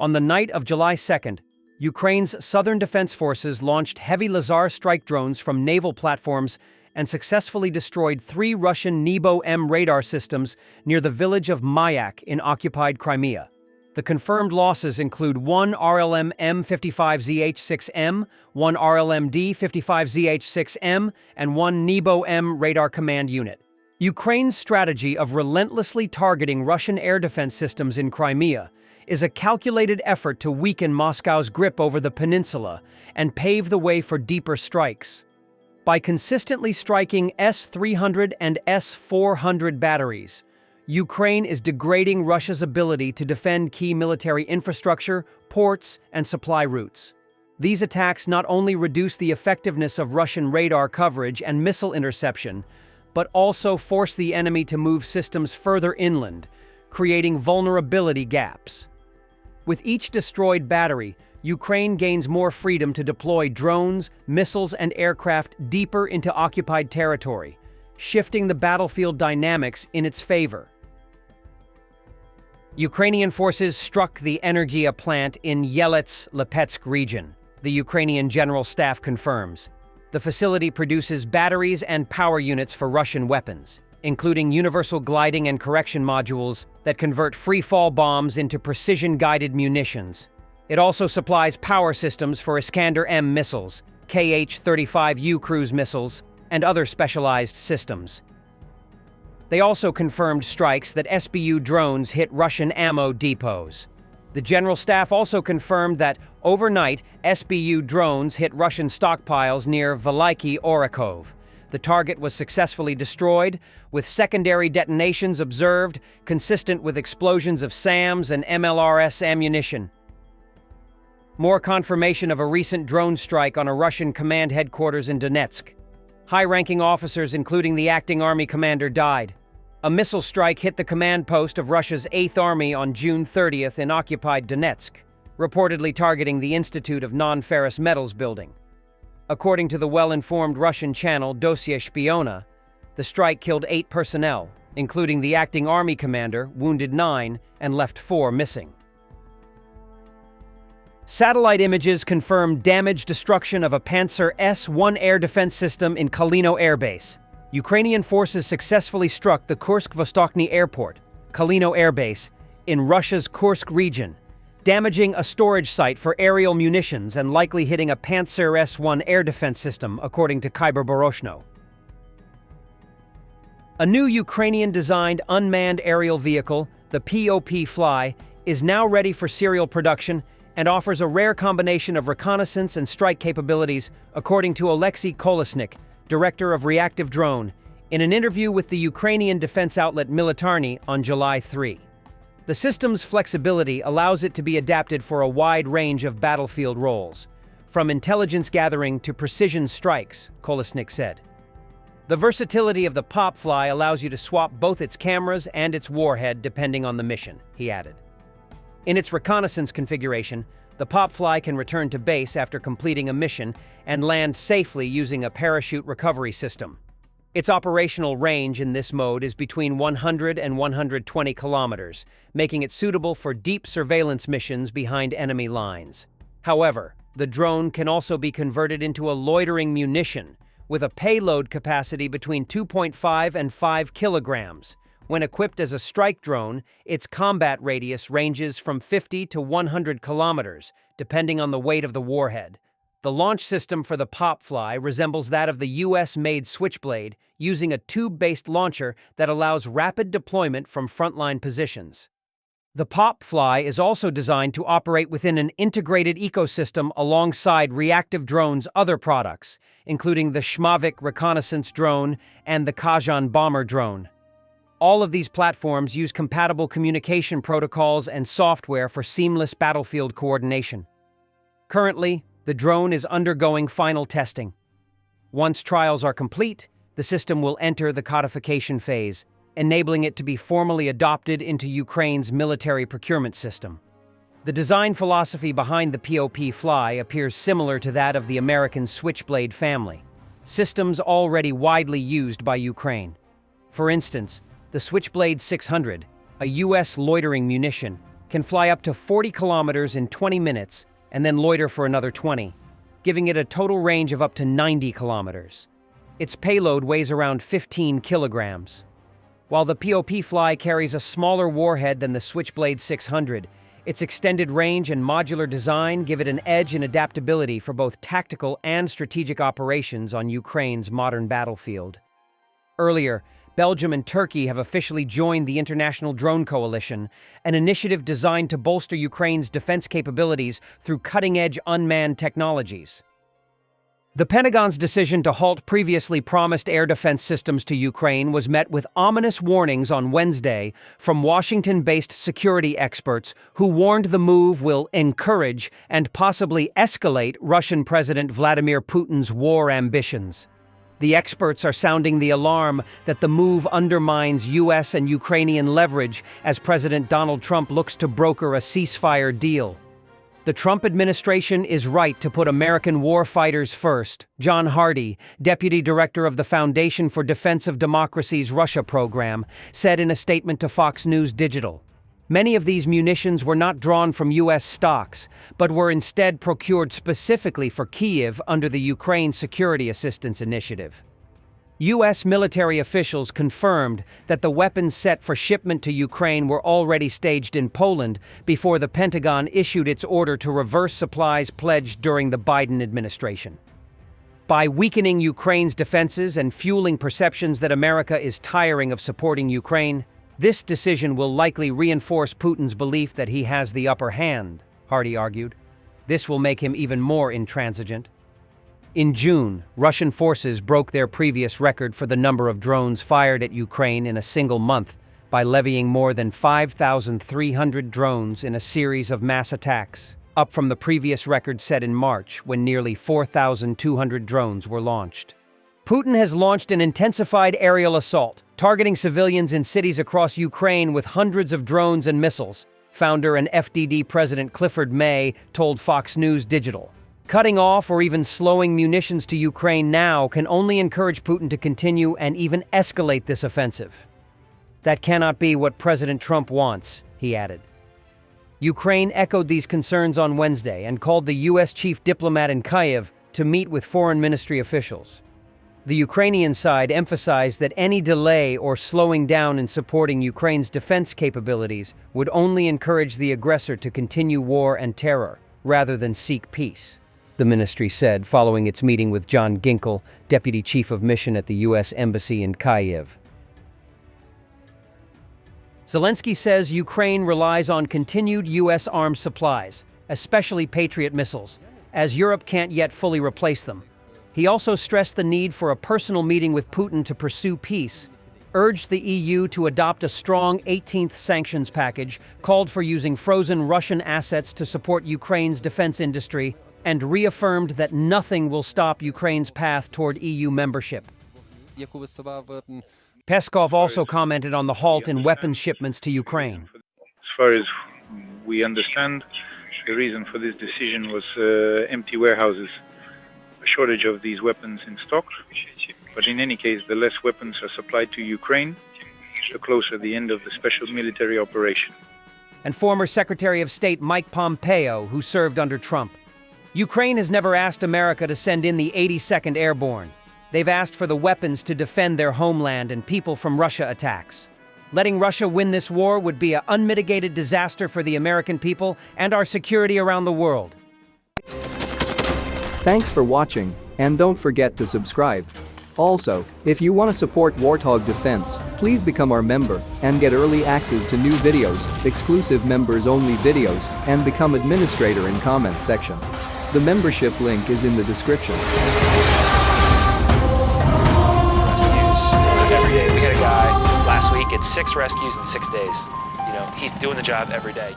On the night of July 2nd, Ukraine's southern defense forces launched heavy Lazar strike drones from naval platforms and successfully destroyed 3 Russian Nebo-M radar systems near the village of Mayak in occupied Crimea. The confirmed losses include 1 RLM M55ZH-6M, 1 RLM D55ZH-6M, and 1 Nebo-M radar command unit. Ukraine's strategy of relentlessly targeting Russian air defense systems in Crimea is a calculated effort to weaken Moscow's grip over the peninsula and pave the way for deeper strikes. By consistently striking S-300 and S-400 batteries, Ukraine is degrading Russia's ability to defend key military infrastructure, ports, and supply routes. These attacks not only reduce the effectiveness of Russian radar coverage and missile interception, but also force the enemy to move systems further inland, creating vulnerability gaps. With each destroyed battery, Ukraine gains more freedom to deploy drones, missiles, and aircraft deeper into occupied territory, shifting the battlefield dynamics in its favor. Ukrainian forces struck the Energia plant in Yelets-Lipetsk region, the Ukrainian General Staff confirms. The facility produces batteries and power units for Russian weapons, including universal gliding and correction modules that convert free-fall bombs into precision-guided munitions. It also supplies power systems for Iskander-M missiles, Kh-35U cruise missiles, and other specialized systems. They also confirmed strikes that SBU drones hit Russian ammo depots. The General Staff also confirmed that, overnight, SBU drones hit Russian stockpiles near Veliki Orakov. The target was successfully destroyed, with secondary detonations observed, consistent with explosions of SAMs and MLRS ammunition. More confirmation of a recent drone strike on a Russian command headquarters in Donetsk. High-ranking officers, including the acting army commander, died. A missile strike hit the command post of Russia's 8th Army on June 30th in occupied Donetsk, reportedly targeting the Institute of Non-Ferrous Metals building. According to the well-informed Russian channel Dossier Shpiona, the strike killed 8 personnel, including the acting army commander, wounded 9, and left 4 missing. Satellite images confirm damage destruction of a Pantsir-S 1 air defense system in Kalino Air Base. Ukrainian forces successfully struck the Kursk-Vostochny Airport, Kalino Air Base, in Russia's Kursk region, damaging a storage site for aerial munitions and likely hitting a Pantsir-S 1 air defense system, according to Khyber Boroshno. A new Ukrainian-designed unmanned aerial vehicle, the Popfly, is now ready for serial production and offers a rare combination of reconnaissance and strike capabilities, according to Oleksiy Kolesnik, director of Reactive Drone, in an interview with the Ukrainian defense outlet Militarny on July 3. The system's flexibility allows it to be adapted for a wide range of battlefield roles, from intelligence gathering to precision strikes, Kolesnik said. The versatility of the Popfly allows you to swap both its cameras and its warhead depending on the mission, he added. In its reconnaissance configuration, the Popfly can return to base after completing a mission and land safely using a parachute recovery system. Its operational range in this mode is between 100 and 120 kilometers, making it suitable for deep surveillance missions behind enemy lines. However, the drone can also be converted into a loitering munition, with a payload capacity between 2.5 and 5 kilograms. When equipped as a strike drone, its combat radius ranges from 50 to 100 kilometers, depending on the weight of the warhead. The launch system for the Popfly resembles that of the US-made Switchblade, using a tube-based launcher that allows rapid deployment from frontline positions. The Popfly is also designed to operate within an integrated ecosystem alongside Reactive Drone's other products, including the Shmavik reconnaissance drone and the Kazan bomber drone. All of these platforms use compatible communication protocols and software for seamless battlefield coordination. Currently, the drone is undergoing final testing. Once trials are complete, the system will enter the codification phase, enabling it to be formally adopted into Ukraine's military procurement system. The design philosophy behind the Popfly appears similar to that of the American Switchblade family, systems already widely used by Ukraine. For instance, the Switchblade 600, a US loitering munition, can fly up to 40 kilometers in 20 minutes and then loiter for another 20, giving it a total range of up to 90 kilometers. Its payload weighs around 15 kilograms. While the Popfly carries a smaller warhead than the Switchblade 600, its extended range and modular design give it an edge in adaptability for both tactical and strategic operations on Ukraine's modern battlefield. Earlier, Belgium and Turkey have officially joined the International Drone Coalition, an initiative designed to bolster Ukraine's defense capabilities through cutting-edge unmanned technologies. The Pentagon's decision to halt previously promised air defense systems to Ukraine was met with ominous warnings on Wednesday from Washington-based security experts who warned the move will encourage and possibly escalate Russian President Vladimir Putin's war ambitions. The experts are sounding the alarm that the move undermines U.S. and Ukrainian leverage as President Donald Trump looks to broker a ceasefire deal. The Trump administration is right to put American war fighters first, John Hardy, deputy director of the Foundation for Defense of Democracy's Russia program, said in a statement to Fox News Digital. Many of these munitions were not drawn from U.S. stocks, but were instead procured specifically for Kyiv under the Ukraine Security Assistance Initiative. U.S. military officials confirmed that the weapons set for shipment to Ukraine were already staged in Poland before the Pentagon issued its order to reverse supplies pledged during the Biden administration. By weakening Ukraine's defenses and fueling perceptions that America is tiring of supporting Ukraine, this decision will likely reinforce Putin's belief that he has the upper hand, Hardy argued. This will make him even more intransigent. In June, Russian forces broke their previous record for the number of drones fired at Ukraine in a single month by levying more than 5,300 drones in a series of mass attacks, up from the previous record set in March when nearly 4,200 drones were launched. Putin has launched an intensified aerial assault, targeting civilians in cities across Ukraine with hundreds of drones and missiles, founder and FDD President Clifford May told Fox News Digital. Cutting off or even slowing munitions to Ukraine now can only encourage Putin to continue and even escalate this offensive. That cannot be what President Trump wants, he added. Ukraine echoed these concerns on Wednesday and called the U.S. chief diplomat in Kyiv to meet with foreign ministry officials. The Ukrainian side emphasized that any delay or slowing down in supporting Ukraine's defense capabilities would only encourage the aggressor to continue war and terror, rather than seek peace, the ministry said following its meeting with John Ginkel, deputy chief of mission at the U.S. Embassy in Kyiv. Zelensky says Ukraine relies on continued U.S. arms supplies, especially Patriot missiles, as Europe can't yet fully replace them. He also stressed the need for a personal meeting with Putin to pursue peace, urged the EU to adopt a strong 18th sanctions package, called for using frozen Russian assets to support Ukraine's defense industry, and reaffirmed that nothing will stop Ukraine's path toward EU membership. Peskov also commented on the halt in weapons shipments to Ukraine. As far as we understand, the reason for this decision was empty warehouses, a shortage of these weapons in stock. But in any case, the less weapons are supplied to Ukraine, the closer the end of the special military operation. And former Secretary of State Mike Pompeo, who served under Trump. Ukraine has never asked America to send in the 82nd Airborne. They've asked for the weapons to defend their homeland and people from Russia attacks. Letting Russia win this war would be an unmitigated disaster for the American people and our security around the world. Thanks for watching, and don't forget to subscribe. Also, if you want to support Warthog Defense, please become our member and get early access to new videos, exclusive members-only videos, and become administrator in comment section. The membership link is in the description. Every day. We had a guy last week, it's 6 rescues in 6 days. You know, he's doing the job every day.